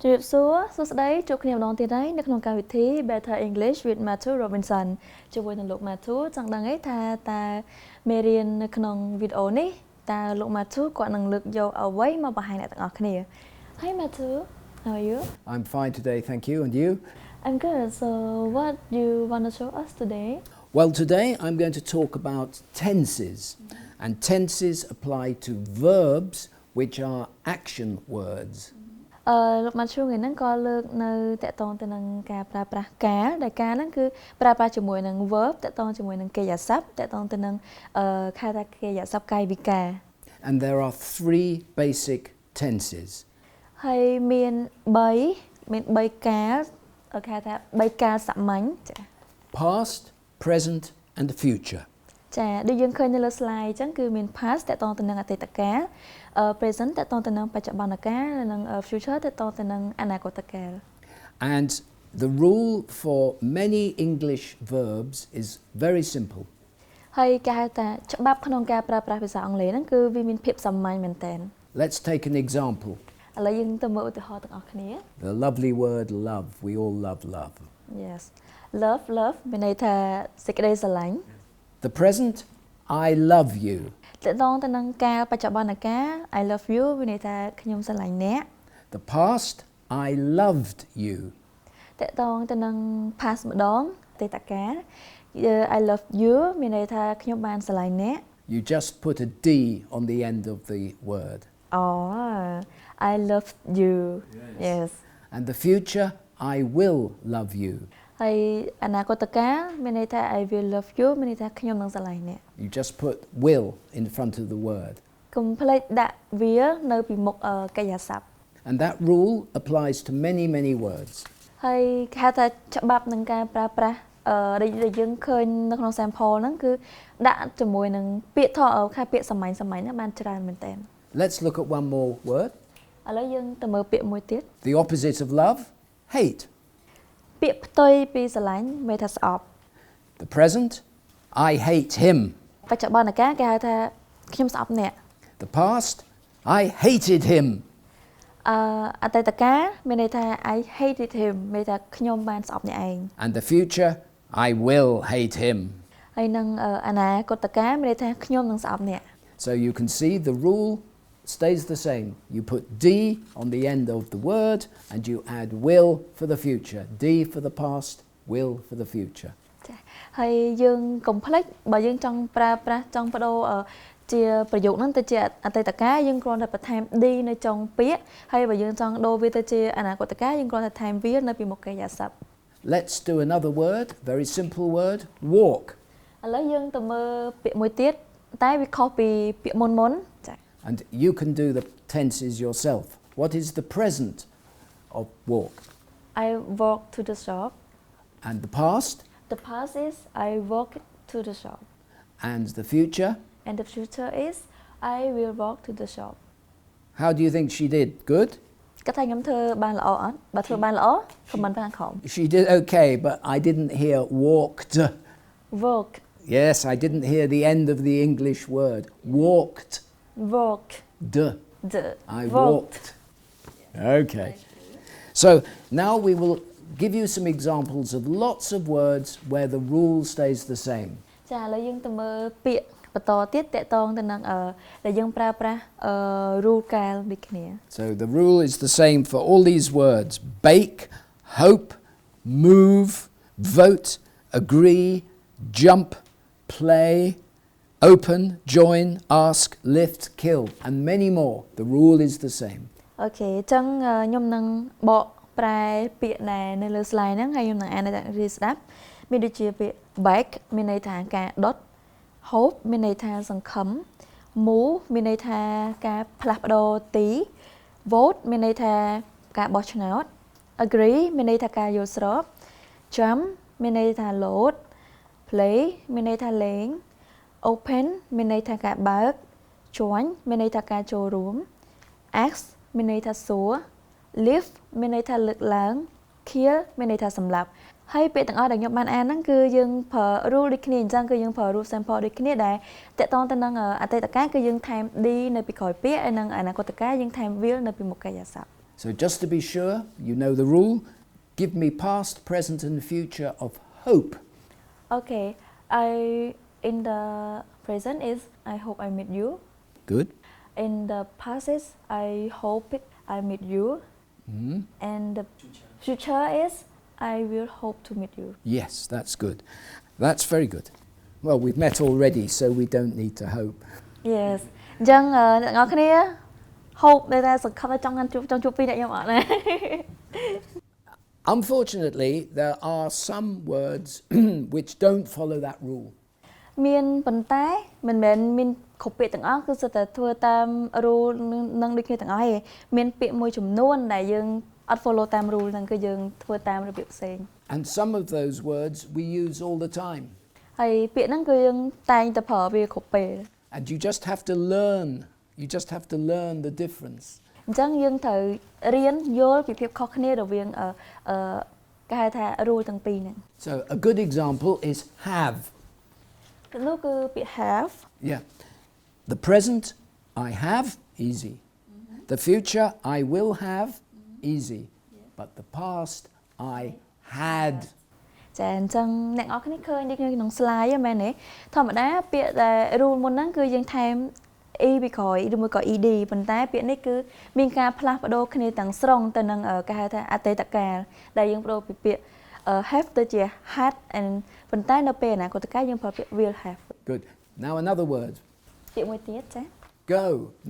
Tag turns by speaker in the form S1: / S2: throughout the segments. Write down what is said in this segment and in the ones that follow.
S1: Trip xưa, số đấy chụp nhiều đón tiền đấy, nước nông cao vị thí, Better English with Matthew Robinson. Chụp với lục Matthew, chẳng đáng ấy ta Marian nước nông video ní, ta lục Matthew có năng lực dầu ở vậy mà bà hành lại tặng ở kia. Hi Matthew, how are you?
S2: I'm fine today, thank you. And you?
S1: I'm good. So what do you want to show us today?
S2: Well, today I'm going to talk about tenses. And tenses apply to verbs which are action words.
S1: Lúc mà chú người nâng có lực nơi tệ tôn từ nâng cá pra pra cá đại cá nâng cứ pra pra cho mùi nâng verb tệ tôn cho mùi nâng kê giả sắp tệ tôn từ nâng khai ta kê giả sắp cây vì cá.
S2: And there are three basic tenses.
S1: Hay miền bấy cá ở khai ta bấy cá sẵm mánh.
S2: Past, present and future.
S1: Chà, đi dương khơi như là slide chẳng cứ miền past tệ tôn từ nâng tệ cá. Present tệ tôn từ nâng bạch bằng cá nâng future tệ tôn từ nâng anakotaká.
S2: And the rule for many English verbs is very simple.
S1: Hay cá ta chấp bắp khăn cá pra praភាសាអង់គ្លេសហ្នឹងគឺវាមានភាពសាមញ្ញមែនតើ
S2: Let's take an example.
S1: ឥឡូវយើងទៅមើលឧទាហរណ៍ទាំងអស់គ្នា
S2: The lovely word love. We all love love.
S1: Yes love មានន័យថាសេចក្តីស្រឡាញ់
S2: The present, I love you.
S1: តើតងទៅនឹងកាលបច្ចុប្បន្នកាល I love you មានន័យថាខ្ញុំស្រឡាញ់អ្នក
S2: The past, I loved you.
S1: តើតងទៅនឹង past ម្ដងអតីតកាល I love you មានន័យថាខ្ញុំបានស្រឡាញ់អ្នក
S2: You just put a D on the end of the word.
S1: I love you yes
S2: And the future, I will love you.
S1: ហើយអនាគតកាលមានន័យថា I will love you មានន័យថាខ្ញុំនឹងស្រឡាញ់អ្នក
S2: You just put will in front of the word.
S1: កុំភ្លេចដាក់វានៅពីមុខកិរិយាសព្ទ
S2: And that rule applies to many words.
S1: ហើយគេហៅថាច្បាប់នឹងការប្រើប្រាស់ដែលយើងឃើញនៅក្នុង sample ហ្នឹងគឺដាក់ជាមួយនឹងពាក្យថតខែពាក្យសាមញ្ញហ្នឹងបានច្រើនមែនតើ
S2: Let's look at one more word.
S1: ឥឡូវយើងទៅមើលពាក្យមួយទៀត
S2: The opposite of love, hate.
S1: ពាក្យផ្ទុយពីស្រឡាញ់មានថាស្អប់
S2: The present, I hate him.
S1: បច្ចុប្បន្នកាលគេហៅថាខ្ញុំស្អប់អ្នក
S2: The past, I hated him.
S1: អតីតកាលមានន័យថា I hated him មានន័យថាខ្ញុំបានស្អប់អ្នកឯង
S2: And the future, I will hate him.
S1: ហើយនឹងអនាគតកាលមានន័យថាខ្ញុំនឹងស្អប់អ្នក
S2: So you can see the rule stays the same. You put D on the end of the word and you add will for the future. D for the past, will for the future.
S1: ហើយយើងកុំភ្លេចបើយើងចង់ប្រើប្រាស់ចង់បដូរជាប្រយោគហ្នឹងទៅជាអតីតកាលយើងគ្រាន់តែបន្ថែម D នៅចុងពាក្យហើយបើយើងចង់ដូរវាទៅជាអនាគតកាលយើងគ្រាន់តែថែមវានៅពីមុខកិរិយាសព្ទ
S2: Let's do another word, very simple word, walk.
S1: ឥឡូវយើងទៅមើលពាក្យមួយទៀតតែវាខុសពីពាក្យមុនចា
S2: And you can do the tenses yourself. What is the present of walk?
S1: I walk to the shop.
S2: And the past?
S1: The past is I walk to the shop.
S2: And the future?
S1: And the future is I will walk to the shop.
S2: How do you think she did? Good?
S1: គាត់ថាខ្ញុំធ្វើបានល្អអត់បើធ្វើបានល្អ comment ខាងក្រោម
S2: She did okay, but I didn't hear walked.
S1: Walk.
S2: Yes, I didn't hear the end of the English word. Walked.
S1: Walk.
S2: I walked. Okay. So now we will give you some examples of lots of words where the rule stays the same.
S1: ចាឥឡូវយើងទៅមើលពាក្យបន្តទៀតតកតងទៅនឹងដែលយើងប្រើប្រាស់rule កាលដូចគ្នា
S2: So the rule is the same for all these words: bake, hope, move, vote, agree, jump, play, open, join, ask, lift, kill, and many more. The rule is the same.
S1: អូខេអញ្ចឹងខ្ញុំនឹងបកប្រែពាក្យដែលនៅលើ slide ហ្នឹងហើយខ្ញុំនឹងអានឲ្យរៀនស្ដាប់មានដូចជាពាក្យ bake មានន័យថាការដុត hope មានន័យថាសង្ឃឹម move មានន័យថាការផ្លាស់ប្ដូរទី vote មានន័យថាការបោះឆ្នោត agree មានន័យថាការយល់ស្រប jump មានន័យថាលោត play មានន័យថាលេង open មានន័យថាការបើក join មានន័យថាការចូលរួម ask មានន័យថាសួរ lift មានន័យថាលើកឡើង kill មានន័យថាសម្លាប់ហើយពាក្យទាំងអស់ដែលខ្ញុំបានអានហ្នឹងគឺយើងប្រើ rule ដូចគ្នាអញ្ចឹងគឺយើងប្រើ rule sample ដូចគ្នាដែលតកតងទៅនឹងអតីតកាលគឺយើងថែម D នៅពីក្រោយពាក្យហើយនឹងអនាគតកាលយើងថែម will នៅពីមុខកិរិយាសព្ទ
S2: So just to be sure, you know the rule. Give me past, present and future of hope.
S1: Okay, in the present is I hope I meet you.
S2: Good.
S1: In the past is I hope I meet you. And the future is I will hope to meet you.
S2: Yes, that's good. That's very good. Well, we've met already, so we don't need to hope.
S1: Yes. អញ្ចឹងអ្នកនរគ្នា hope ដែលថាសង្ឃឹមថាចង់ជួបពីអ្នកខ្ញុំអត់ណា
S2: Unfortunately, there are some words which don't follow that rule.
S1: មានប៉ុន្តែមិនមែនមានគ្រប់ពាក្យទាំងអស់គឺសុទ្ធតែធ្វើតាម rule នឹងដូចគ្នាទាំងអស់ទេមានពាក្យមួយចំនួនដែលយើងអត់ follow តាម rule ហ្នឹងគឺយើងធ្វើតាមរបៀបផ្សេង
S2: And some of those words we use all the time.
S1: ហើយពាក្យហ្នឹងគឺយើងតែងតែប្រើវាគ្រប់ពេល
S2: And you just have to learn. You just have to learn the difference.
S1: អញ្ចឹងយើងត្រូវរៀនយល់ពីភាពខុសគ្នារវាងគេហៅថា rule ទាំងពីរហ្នឹង
S2: So a good example is have.
S1: នោះគឺពាក្យ have
S2: Yeah. The present I have, easy. The future I will have, easy. But the past I had.
S1: ចាអញ្ចឹងអ្នកនរគ្នាឃើញដូចក្នុង slide ហ្នឹងមែនទេធម្មតាពាក្យដែល rule មុនហ្នឹងគឺយើងថែម e ពីក្រោយឬមួយក៏ ed ប៉ុន្តែពាក្យនេះគឺមានការផ្លាស់ប្ដូរគ្នាទាំងស្រុងទៅនឹងគេហៅថាអតីតកាលដែលយើងប្ដូរពីពាក្យ have ទៅជា had and ប៉ុន្តែនៅពេលអនាគតកាលយើងប្រើពាក្យ will have.
S2: Good. Now another word.
S1: ពាក្យមួយទៀតចា
S2: Go.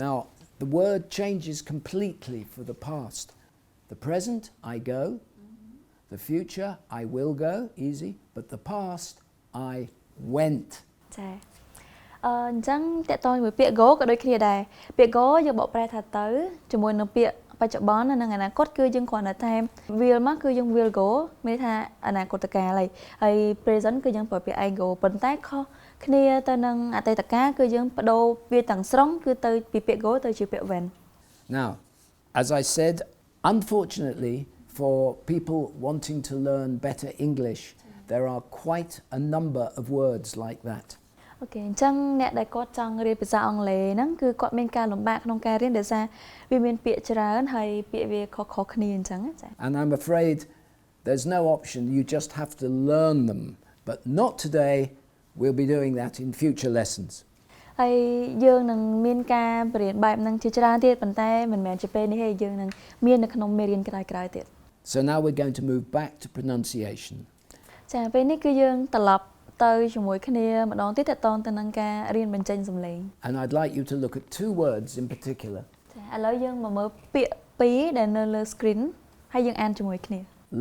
S2: Now the word changes completely for the past. The present I go. The future I will go, easy. But the past I went.
S1: ចាអញ្ចឹងតកតជាមួយពាក្យ go ក៏ដូចគ្នាដែរពាក្យ go យើងបកប្រែថាទៅជាមួយនឹងពាក្យបច្ចុប្បន្ននិងអនាគតគឺយើងគ្រាន់តែថែម will មកគឺយើង will go មានន័យថាអនាគតកាលហើយ present គឺយើងប្រើពាក្យ I go ប៉ុន្តែខុសគ្នាទៅនឹងអតីតកាលគឺយើងបដូរវាទាំងស្រុងគឺទៅពីពាក្យ go ទៅជាពាក្យ went.
S2: Now, as I said, unfortunately for people wanting to learn better English, there are quite a number of words like that.
S1: អូខេអញ្ចឹងអ្នកដែលគាត់ចង់រៀនភាសាអង់គ្លេសហ្នឹងគឺគាត់មានការលំបាកក្នុងការរៀនដោយសារវាមានពាក្យច្រើនហើយពាក្យវាខុសៗគ្នាអញ្ចឹងចា
S2: And I'm afraid there's no option, you just have to learn them. But not today, we'll be doing that in future lessons.
S1: ហើយយើងនឹងមានការបរៀនបែបហ្នឹងជាច្រើនទៀតប៉ុន្តែមិនមែនជាពេលនេះទេយើងនឹងមាននៅក្នុងមេរៀនក្រោយៗទៀត
S2: So now we're going to move back to pronunciation.
S1: ចាពេលនេះគឺយើងត្រឡប់ទៅជាមួយគ្នាម្ដងទៀតតទៅទៅនឹងការរៀនបញ្ចេញសំឡេង
S2: And I'd like you to look at two words in particular.
S1: ចាឥឡូវយើងមកមើលពាក្យពីរដែលនៅលើ screen ហើយយើងអានជាមួយគ្នា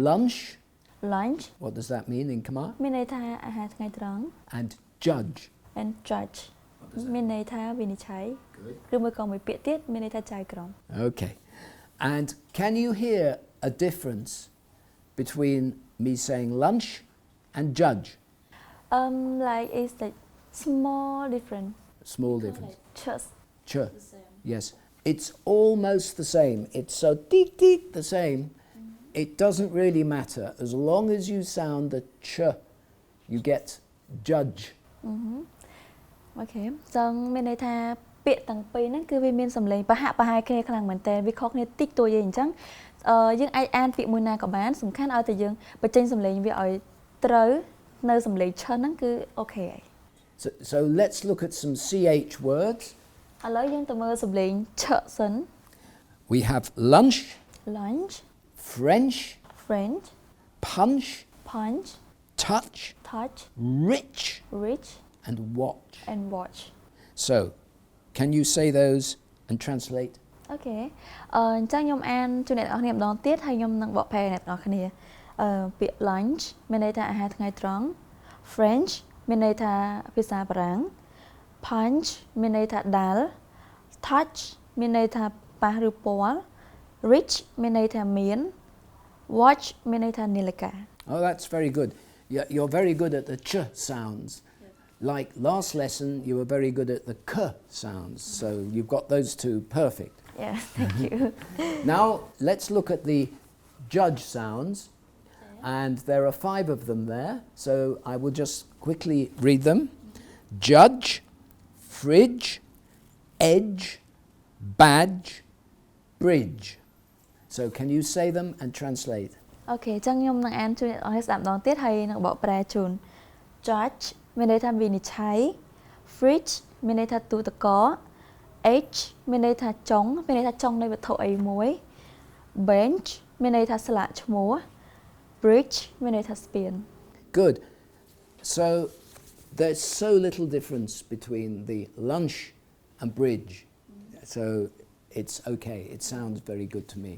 S2: Lunch.
S1: lunch
S2: What does that mean in Khmer?
S1: មានន័យថាអាហារថ្ងៃត្រង់
S2: And judge.
S1: and judge មានន័យថាវិនិច្ឆ័យឬមួយក៏មួយពាក្យទៀតមានន័យថាចៅក្រម
S2: Okay. And can you hear a difference between me saying lunch and judge?
S1: Like it's like small difference
S2: Small difference.
S1: just
S2: Ch. Yes. It's almost the same. It's so tick tick the same. It doesn't really matter. As long as you sound the ch, you get judge.
S1: Okay ចឹងមានន័យថាពាក្យទាំងពីរហ្នឹងគឺវាមានសំឡេងប្រហាក់ប្រហែលគ្នាខ្លាំងមែនតើវាខុសគ្នាតិចតួចទេអញ្ចឹងយើងអាចអានពាក្យមួយណាក៏បានសំខាន់ឲ្យតែយើងបញ្ចេញសំឡេងវាឲ្យត្រូវនៅសំឡេងឈិនហ្នឹងគឺអូខេហើយ
S2: So let's look at some ch words.
S1: ឥឡូវយើងទៅមើលសំឡេងឈសិន
S2: We have lunch,
S1: lunch
S2: French,
S1: French
S2: punch,
S1: punch
S2: touch,
S1: touch
S2: rich,
S1: rich
S2: and watch.
S1: and watch
S2: So, can you say those and translate?
S1: អូខេអញ្ចឹងខ្ញុំអានជូនអ្នកនរគ្នាម្ដងទៀតហើយខ្ញុំនឹងបកប្រែអ្នកនរគ្នាពាក្យ lunch មានន័យថាអាហារថ្ងៃត្រង់ French មានន័យថាភាសាបារាំង punch មានន័យថាដាល់ touch មានន័យថាប៉ះឬពាល់ rich មានន័យថាមាន watch មានន័យថានាឡិកា
S2: Oh, that's very good. You're very good at the ch sounds. Like last lesson, you were very good at the k sounds. So you've got those two perfect.
S1: Yes thank you
S2: Now, let's look at the judge sounds. And there are 5 of them there. So I will just quickly read them. Judge, fridge, edge, badge, bridge. So can you say them and translate?
S1: អូខេអញ្ចឹងខ្ញុំនឹងអានជួយអ្នកទាំងអស់គ្នាស្ដាប់ម្ដងទៀតហើយនឹងបកប្រែជូន Judge មានន័យថាវិនិច្ឆ័យ Fridge មានន័យថាទូទឹកកក H មានន័យថាចុងមានន័យថាចុងនៃវត្ថុអីមួយ Bench មានន័យថាស្លាកឈ្មោះ Bridge មានន័យថាស្ពាន
S2: Good. So there's so little difference between the lunch and bridge. So it's okay. It sounds very good to me.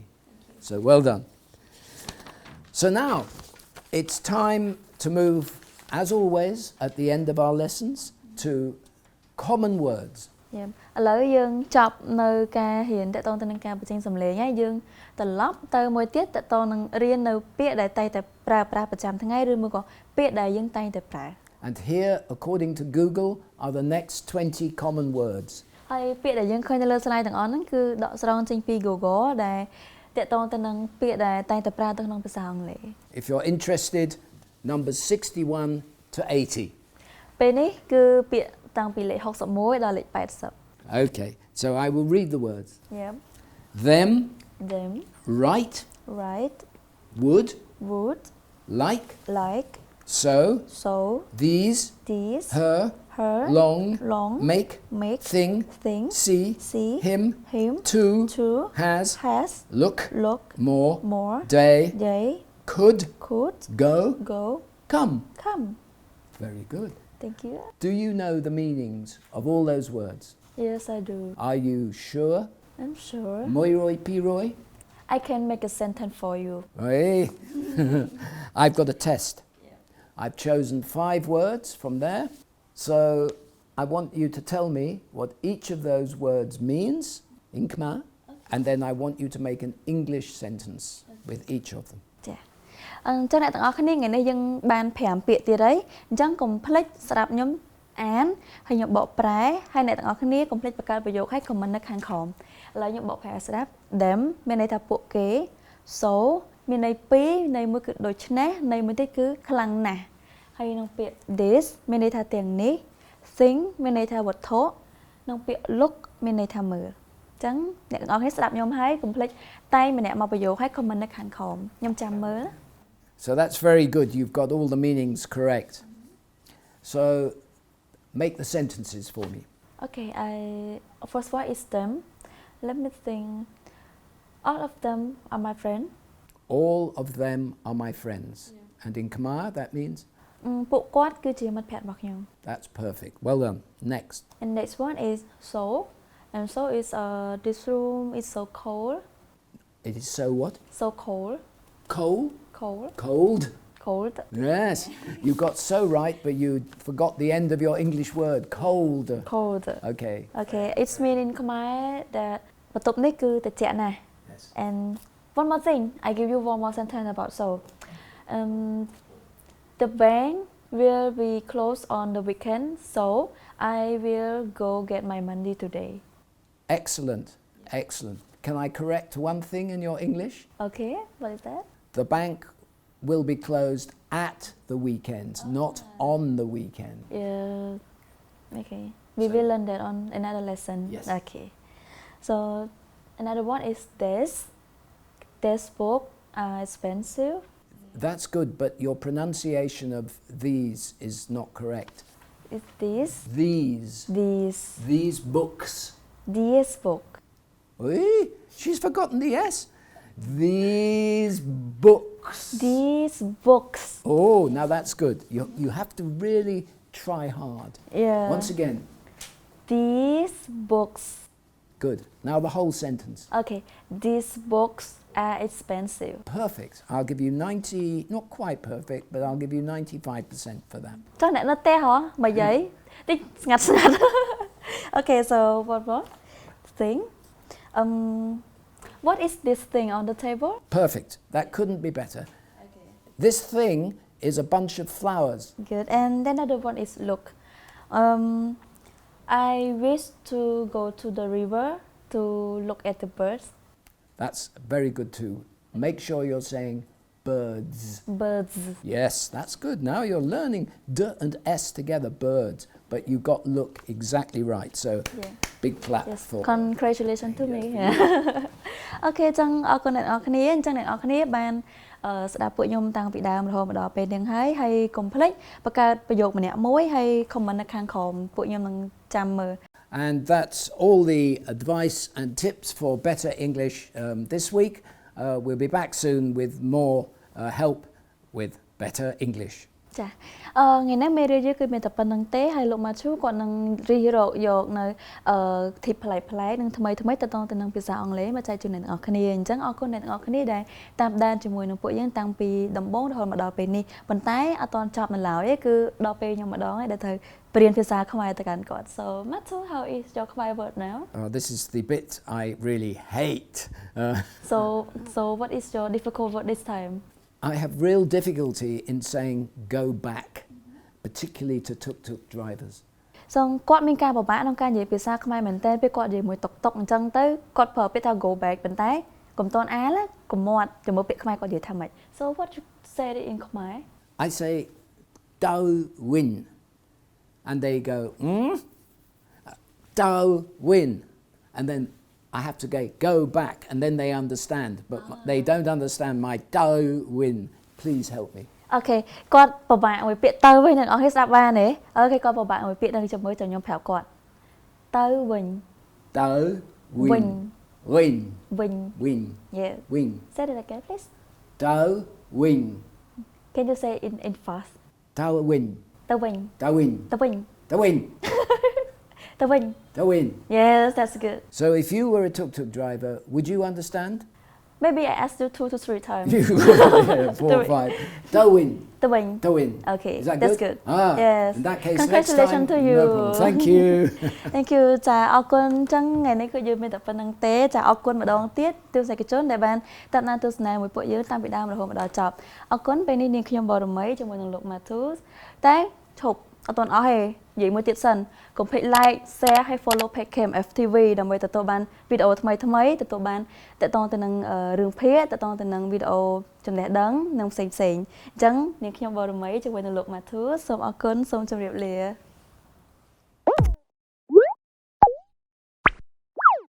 S2: So well done. So now it's time to move, as always, at the end of our lessons, to common words.
S1: ឥឡូវយើងចប់នៅការរៀនតកតងទៅនឹងការបញ្ចេញសំឡេងហើយយើងត្រឡប់ទៅមួយទៀតតកតងនឹងរៀននៅពាក្យដែលតែងតែប្រើប្រាស់ប្រចាំថ្ងៃឬមួយក៏ពាក្យដែលយើងតែងតែប្រើ
S2: And here, according to Google, are the next 20 common words.
S1: ហើយពាក្យដែលយើងឃើញនៅលើ slide ទាំងអស់ហ្នឹងគឺដកស្រង់ចេញពី Google ដែលតកតងទៅនឹងពាក្យដែលតែងតែប្រើទៅក្នុងភាសាអង់គ្លេស
S2: If you're interested, numbers 61 to 80.
S1: ពេលនេះគឺពាក្យតាំងពីលេខ61ដល់លេខ80
S2: Okay, so I will read the words.
S1: Yep.
S2: Them,
S1: Them,
S2: right,
S1: right,
S2: would,
S1: would,
S2: like,
S1: like,
S2: so,
S1: so,
S2: these,
S1: these,
S2: her,
S1: her,
S2: long,
S1: long,
S2: make,
S1: make,
S2: thing,
S1: thing,
S2: see,
S1: see,
S2: him,
S1: him,
S2: to,
S1: has,
S2: look,
S1: look,
S2: more,
S1: more,
S2: day,
S1: day,
S2: could,
S1: could,
S2: go,
S1: go,
S2: come.
S1: come.
S2: Very good.
S1: Thank you.
S2: Do you know the meanings of all those words?
S1: Yes, I do.
S2: Are you sure?
S1: I'm sure.
S2: Moiroi piroi?
S1: I can make a sentence for you.
S2: Hey. I've got a test. I've chosen 5 words from there. So I want you to tell me what each of those words means in Khmer, and then I want you to make an English sentence with each of them.
S1: ចាអញ្ចឹងអ្នកទាំងអស់គ្នាថ្ងៃនេះយើងបាន5ពាក្យទៀតហើយអញ្ចឹងកុំភ្លេចស្រាប់ខ្ញុំអានហើយខ្ញុំបកប្រែហើយអ្នកទាំងអស់គ្នាកុំភ្លេចបង្កើតប្រយោគឲ្យ comment នៅខាងក្រោមឥឡូវខ្ញុំបកប្រែស្ដាប់ them មានន័យថាពួកគេ so មានន័យ2ន័យមួយគឺដូច្នេះន័យមួយទៀតគឺខ្លាំងណាស់ហើយនឹងពាក្យ this មានន័យថាទាំងនេះ thing មានន័យថាវត្ថុនិងពាក្យ look មានន័យថាមើលអញ្ចឹងអ្នកទាំងអស់គ្នាស្ដាប់ខ្ញុំហើយកុំភ្លេចតែម្នាក់មកប្រយោគឲ្យ comment នៅខាងក្រោមខ្ញុំចាំមើល
S2: So that's very good. You've got all the meanings correct. So make the sentences for me.
S1: Okay, first one is them. Let me think. All of them are my friend.
S2: All of them are my friends. And in Khmer, that means?
S1: ពួកគាត់គឺជាមិត្តភក្តិរបស់ខ្ញុំ
S2: That's perfect. Well done. Next.
S1: And next one is so. And so is this room is so cold.
S2: It is so what?
S1: So cold.
S2: Cold?
S1: Cold.
S2: Cold?
S1: Cold.
S2: Yes. You got so right, but you forgot the end of your English word. Cold.
S1: Cold.
S2: Okay.
S1: Okay, it's mean in Khmer that បន្ទប់នេះគឺត្រជាក់ណាស់
S2: Yes.
S1: And one more thing, I give you one more sentence about so. The bank will be closed on the weekend, so I will go get my money today.
S2: Excellent. Excellent. Can I correct one thing in your English?
S1: Okay, what is that?
S2: The bank will be closed at the weekend, not on the weekend.
S1: Yeah. Okay. We will learn that on another lesson.
S2: Yes.
S1: Okay. So another one is this. This book are expensive.
S2: That's good, but your pronunciation of these is not correct.
S1: Is this?
S2: These books.
S1: This book.
S2: Hey, she's forgotten the S. These books.
S1: These books.
S2: Oh, now that's good. You have to really try hard.
S1: Yeah.
S2: Once again.
S1: These books.
S2: Good. Now the whole sentence.
S1: Okay. These books are expensive.
S2: Perfect. I'll give you 90, not quite perfect, but I'll give you 95% for that.
S1: ចុះអ្នកនៅទេហ៎បើយាយតិចស្ងាត់ Okay, so what more thing? What is this thing on the table?
S2: Perfect. That couldn't be better.
S1: Okay.
S2: This thing is a bunch of flowers.
S1: Good. And then another one is look. I wish to go to the river to look at the birds.
S2: That's very good too. Make sure you're saying birds.
S1: Birds.
S2: Yes, that's good. Now you're learning D and S together, birds. but you got look exactly right. So big clap
S1: Yes
S2: for
S1: congratulations to me អូខេចឹងអរគុណអ្នកនរគ្នាអញ្ចឹងអ្នកនរគ្នាបានស្ដាប់ពួកខ្ញុំតាំងពីដើមរហូតមកដល់ពេលនេះហើយកុំភ្លេចបង្កើតប្រយោគម្នាក់មួយហើយ comment នៅខាងក្រោមពួកខ្ញុំនឹងចាំមើល
S2: And that's all the advice and tips for better English this week. We'll be back soon with more help with better English.
S1: ចាថ្ងៃនេះមេរៀនយើងគឺមានតែប៉ុណ្្នឹងទេហើយលោក Matthew គាត់នឹងរិះរកយកនៅធីបផ្លែៗនឹងថ្មីទៅនឹងភាសាអង់គ្លេសមកចែកជូនអ្នកទាំងអស់គ្នាអញ្ចឹងអរគុណអ្នកទាំងអស់គ្នាដែលតាមដានជាមួយនឹងពួកយើងតាំងពីដំបូងរហូតមកដល់ពេលនេះប៉ុន្តែអត់ទាន់ចប់នៅឡើយទេគឺដល់ពេលខ្ញុំម្ដងហើយដែលត្រូវបរៀនភាសាខ្មែរទៅកាន់គាត់ So Matthew, how is your Khmer word now?
S2: This is the bit I really hate.
S1: So what is your difficult word this time?
S2: I have real difficulty in saying go back, particularly to tuk-tuk drivers.
S1: សងគាត់មានការពិបាកក្នុងការនិយាយភាសាខ្មែរមែនតើពេលគាត់និយាយមួយតុកតុកអញ្ចឹងទៅគាត់ប្រើពាក្យថា go back ប៉ុន្តែកុំតន់អាលកុំមាត់ជាមួយពាក្យខ្មែរគាត់និយាយថាម៉េច So what you say it in Khmer?
S2: I say dau win and they go dau win and then I have to go back and then they understand but they don't understand my dau win. Please help me.
S1: អូខេគាត់ពិបាកមួយពាក្យទៅវិញអ្នកនរគ្នាស្ដាប់បានទេអូខេគាត់ពិបាកមួយពាក្យនឹងចាំមើលខ្ញុំប្រាប់គាត់ទៅវិញ
S2: Dau win win
S1: win
S2: win
S1: yeah
S2: win
S1: say it again please
S2: dau win
S1: can you say in fast
S2: dau win
S1: ទៅវិញ
S2: dau win
S1: ទៅវិញ
S2: dau win
S1: ទៅវិញ
S2: dau win.
S1: Yes that's good.
S2: So if you were a tuk-tuk driver, would you understand?
S1: Maybe I asked you 2 to 3 times.
S2: 4 or 5. Dau win.
S1: ទៅវិញ
S2: Dau win.
S1: Okay,
S2: Is that
S1: that's
S2: good?
S1: good. Yes.
S2: In that case,
S1: Congratulations
S2: next time,
S1: to you.
S2: No problem. Thank you.
S1: Thank you ចាអរគុណអញ្ចឹងថ្ងៃនេះគឺយើងមានតែប៉ុណ្្នឹងទេចាអរគុណម្ដងទៀតទស្សនិកជនដែលបានតាមដានទស្សនាមួយពួកយើងតាំងពីដើមរហូតមកដល់ចប់អរគុណពេលនេះនាងខ្ញុំបរមីជាមួយនឹងលោក Matthew តែឈប់អត់ទាន់អស់ទេនិយាយមួយទៀតសិនកុំភ្លេច like share ហើយ follow page KMFTV ដើម្បីទទួលបានវីដេអូថ្មីទទួលបានតកតងទៅនឹងរឿងភាគតកតងទៅនឹងវីដេអូចំណេះដឹងនិងផ្សេងអញ្ចឹងនាងខ្ញុំបរមីជាមួយនឹងលោក Matthew សូមអរគុណសូមជម្រាបលា